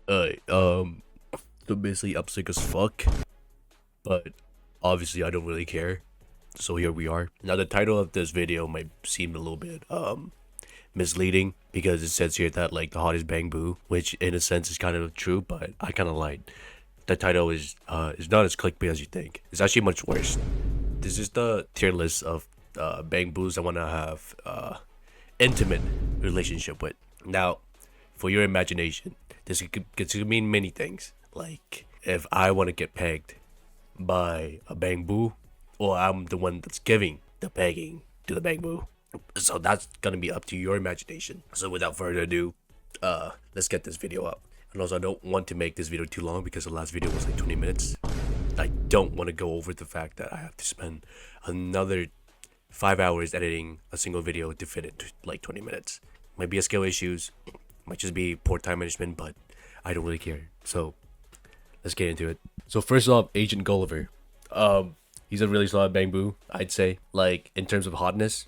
Alright, so basically I'm sick as fuck, but obviously I don't really care. So here we are. Now the title of this video might seem a little bit misleading because it says here that like the hottest BANGBOO, which in a sense is kind of true, but I kind of lied. The title is not as clickbait as you think. It's actually much worse. This is the tier list of BANGBOOs I want to have intimate relationship with. Now, for your imagination, this could mean many things. Like if I want to get pegged by a BANGBOO, or I'm the one that's giving the pegging to the BANGBOO. So that's gonna be up to your imagination. So without further ado, let's get this video up. And also, I don't want to make this video too long because the last video was like 20 minutes. I don't want to go over the fact that I have to spend another 5 hours editing a single video to fit it to like 20 minutes. Might be a skill issues, might just be poor time management, but I don't really care. So let's get into it. So first off, Agent Gulliver. He's a really solid BANGBOO, I'd say. Like in terms of hotness,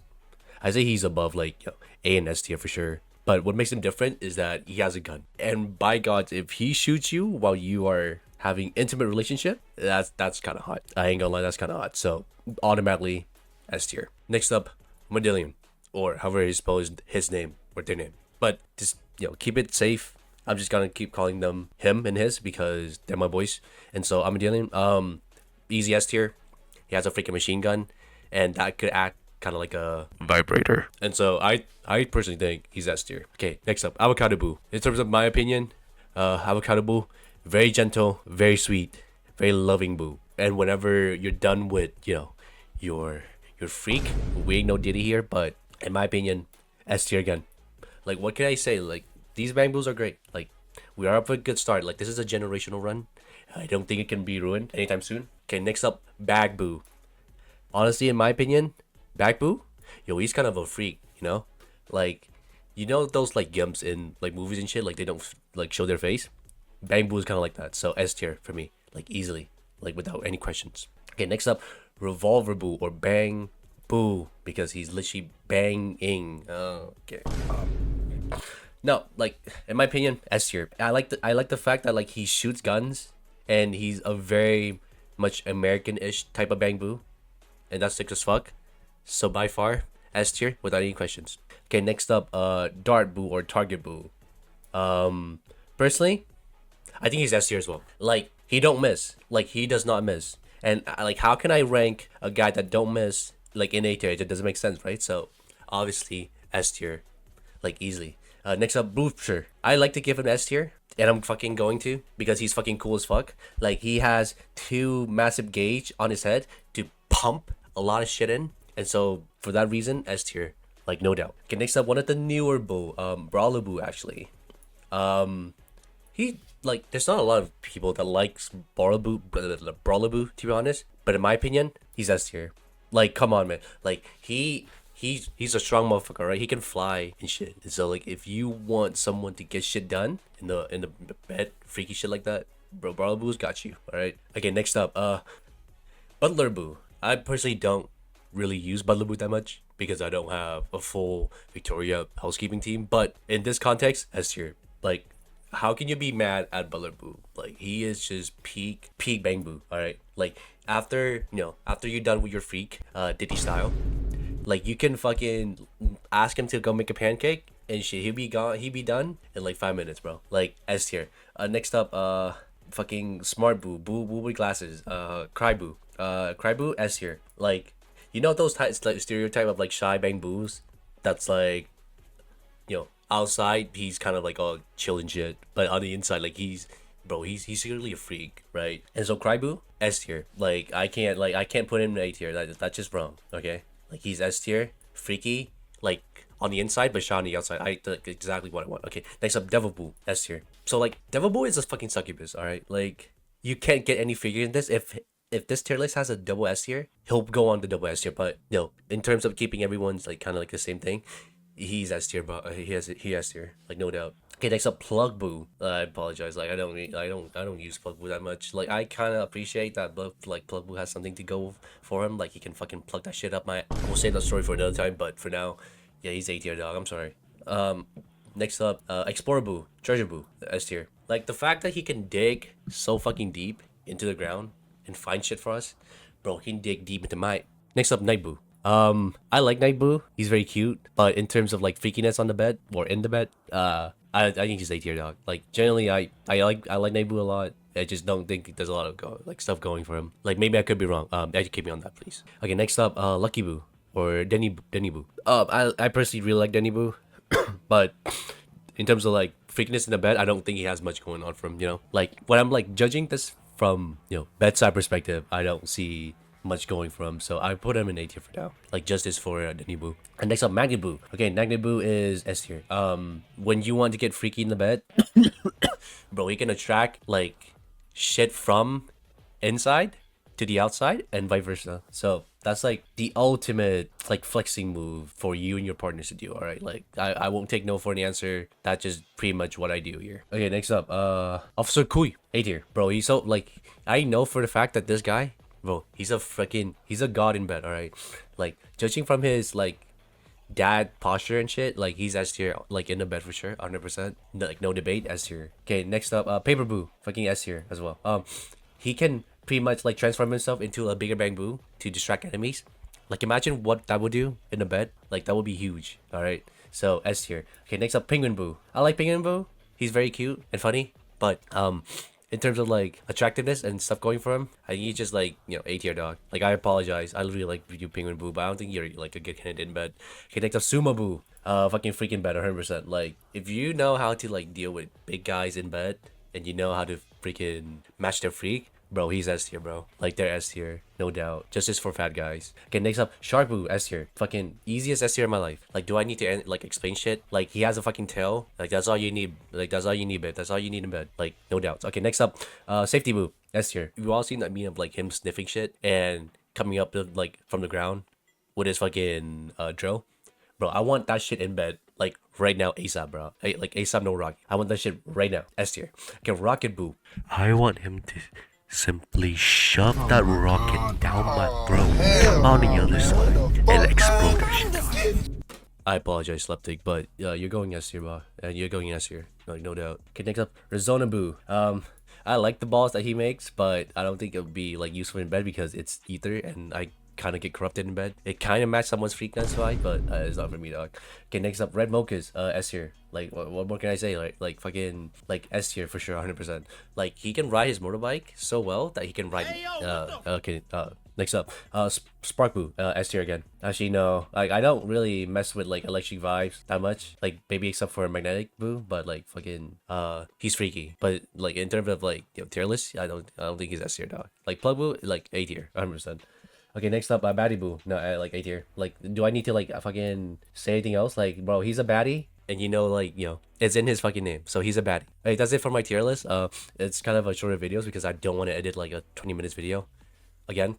I say he's above like A and S tier for sure. But what makes him different is that he has a gun. And by God, if he shoots you while you are having intimate relationship, that's kind of hot. I ain't gonna lie, that's kind of hot. So automatically S tier. Next up, Modillion, or however he spells his name or their name. But just keep it safe. I'm just gonna keep calling them him and his because they're my boys. And so Armadillion, easy S tier. He has a freaking machine gun, and that could act kind of like a vibrator. And so I personally think he's S tier. Okay, next up, Avocado Boo. In terms of my opinion, Avocado Boo, very gentle, very sweet, very loving boo. And whenever you're done with your freak, we ain't no Diddy here, but in my opinion, S tier again. Like what can I say? Like these BANGBOOs are great. Like we are up for a good start. Like this is a generational run. I don't think it can be ruined anytime soon. Okay, next up, BANGBOO. Honestly, in my opinion, BANGBOO, he's kind of a freak, Like, those like gimps in like movies and shit, like they don't like show their face. BANGBOO is kind of like that. So S tier for me, like easily, like without any questions. Okay, next up, Revolver Boo or Bang Boo because he's literally banging. Okay. No, like in my opinion, S tier. I like the fact that like he shoots guns and he's a very much American-ish type of BANGBOO, and that's sick as fuck. So by far, S tier without any questions. Okay, next up, Dart Boo or Target Boo. Personally, I think he's S tier as well. Like he don't miss. Like he does not miss. And like, how can I rank a guy that don't miss like in A tier? It doesn't make sense, right? So obviously S tier, like easily. Next up, Booster. I like to give him S tier, and I'm fucking going to because he's fucking cool as fuck. Like he has two massive gauge on his head to pump a lot of shit in, and so for that reason, S tier, like no doubt. Okay, next up, one of the newer Boo, Brawler Boo actually. He like there's not a lot of people that likes Brawler Boo, to be honest. But in my opinion, he's S tier. Like come on, man. Like he's a strong motherfucker, right? He can fly and shit. And so like if you want someone to get shit done in the bed, freaky shit like that, Brawler Boo's got you. All right. Okay, next up, Butler Boo. I personally don't really use Butler Boo that much because I don't have a full Victoria housekeeping team. But in this context, S tier. Like, how can you be mad at Butler Boo? Like, he is just peak BANGBOO. All right. Like after after you're done with your freak, Diddy style, like you can fucking ask him to go make a pancake and shit. He'll be gone. He'll be done in like 5 minutes, bro. Like S tier. Next up, fucking Smart Boo, Boo with glasses. Cry Boo. Cry Boo S tier. Like those types like stereotype of like shy BANGBOOs. That's like outside he's kind of like all chill and shit, but on the inside like he's secretly a freak, right? And so Cry Boo S tier. Like I can't put him in A tier. That's just wrong. Okay. Like he's S tier, freaky, like on the inside, but shy on the outside. Exactly what I want. Okay, next up, Devil Boo, S tier. So like, Devil Boo is a fucking succubus. All right, like you can't get any figure in this. If this tier list has a double S tier, he'll go on the double S tier. But in terms of keeping everyone's like kind of like the same thing, he's S tier. But he S tier, like no doubt. Okay, next up, Plug Boo. I apologize. Like I don't use Plug Boo that much. Like I kind of appreciate that, but like Plug Boo has something to go for him. Like he can fucking plug that shit up. We'll save that story for another time. But for now, yeah, he's A tier dog. I'm sorry. Next up, Explorer Boo, Treasure Boo, the S tier. Like the fact that he can dig so fucking deep into the ground and find shit for us, bro. He can dig deep into my. Next up, Night Boo. I like Night Boo. He's very cute, but in terms of like freakiness on the bed or in the bed, I think he's A tier dog. Like generally, I like Night Boo a lot. I just don't think there's a lot of like stuff going for him. Like maybe I could be wrong. Educate me on that, please. Okay, next up, Lucky Boo or Denny Boo. I personally really like Denny Boo, but in terms of like freakiness in the bed, I don't think he has much going on from, like when I'm like judging this from, bedside perspective, I don't see much going for him. So I put him in A tier for now. Like justice for Danny Boo. And next up, Magnet Boo. Okay, Magnet Boo is S tier. When you want to get freaky in the bed, bro, he can attract like shit from inside to the outside and vice versa. So that's like the ultimate like flexing move for you and your partners to do. All right, like I won't take no for an answer. That's just pretty much what I do here. Okay, next up, Officer Kui, A tier, bro. He's so like I know for the fact that this guy, bro, he's a god in bed. All right, like judging from his like dad posture and shit, like he's S tier, like in the bed for sure, 100%. No, like no debate, S tier. Okay, next up, Paper Boo, fucking S tier as well. He can pretty much like transform himself into a bigger Bangboo to distract enemies. Like imagine what that would do in the bed. Like that would be huge. All right, so S tier. Okay, next up, Penguin Boo. I like Penguin Boo. He's very cute and funny, but in terms of like attractiveness and stuff going for him, I think he's just like A tier dog. Like I apologize, I really like you Penguin Boo, but I don't think you're like a good candidate in bed. Okay, next up, Sumo Boo. Fucking freaking bed, 100%. Like if you know how to like deal with big guys in bed and you know how to freaking match their freak, bro, he's S tier, bro. Like they're S tier, no doubt. Just for fat guys. Okay, next up, Shark Boo, S tier. Fucking easiest S tier in my life. Like, do I need to like explain shit? Like, he has a fucking tail. Like, that's all you need. Like, that's all you need, bit. That's all you need in bed. Like, no doubt. Okay, next up, Safety Boo, S tier. We've all seen that meme of like him sniffing shit and coming up like from the ground with his fucking drill. Bro, I want that shit in bed. Like right now, ASAP, bro. Like ASAP, no rocket. I want that shit right now. S tier. Okay, Rocket Boo. I want him to simply shove that rocket down my throat on the other side and explode that shit. I apologize, Sleptic, but you're going S tier, bro. And you're going S tier, like no doubt. Okay, next up, Rezona Boo. I like the balls that he makes, but I don't think it would be like useful in bed because it's ether and I kind of get corrupted in bed. It kind of matched someone's freakness vibe, but it's not for me, dog. Okay, next up, Red Mochas, S tier. Like, what more can I say? Like fucking, like S tier for sure, 100%. Like, he can ride his motorbike so well that he can ride. Okay, next up, Spark Boo, S tier again. Actually, no, like I don't really mess with like electric vibes that much. Like maybe except for Magnetic Boo, but like fucking, he's freaky. But like in terms of like tier list, I don't think he's S tier, dog. Like Plug Boo, like A tier, 100%. Okay, next up, Baddie Boo. No, I like A tier. Like, do I need to like fucking say anything else? Like, bro, he's a baddie, and like it's in his fucking name, so he's a baddie. Hey, that's it for my tier list. It's kind of a shorter videos because I don't want to edit like a 20 minutes video, again.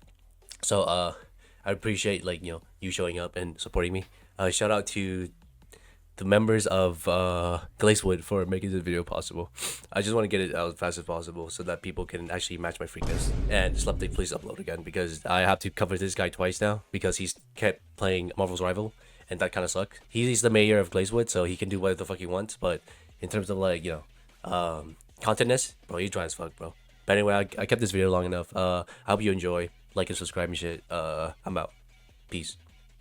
So I appreciate like you showing up and supporting me. Shout out to the members of Glacewood for making this video possible. I just want to get it out as fast as possible so that people can actually match my freakness. And Sleptic, please upload again because I have to cover this guy twice now because he's kept playing Marvel's Rival and that kind of sucks. He's the mayor of Glacewood, so he can do whatever the fuck he wants. But in terms of like contentness, bro, he's dry as fuck, bro. But anyway, I kept this video long enough. I hope you enjoy. Like and subscribe and shit. I'm out. Peace.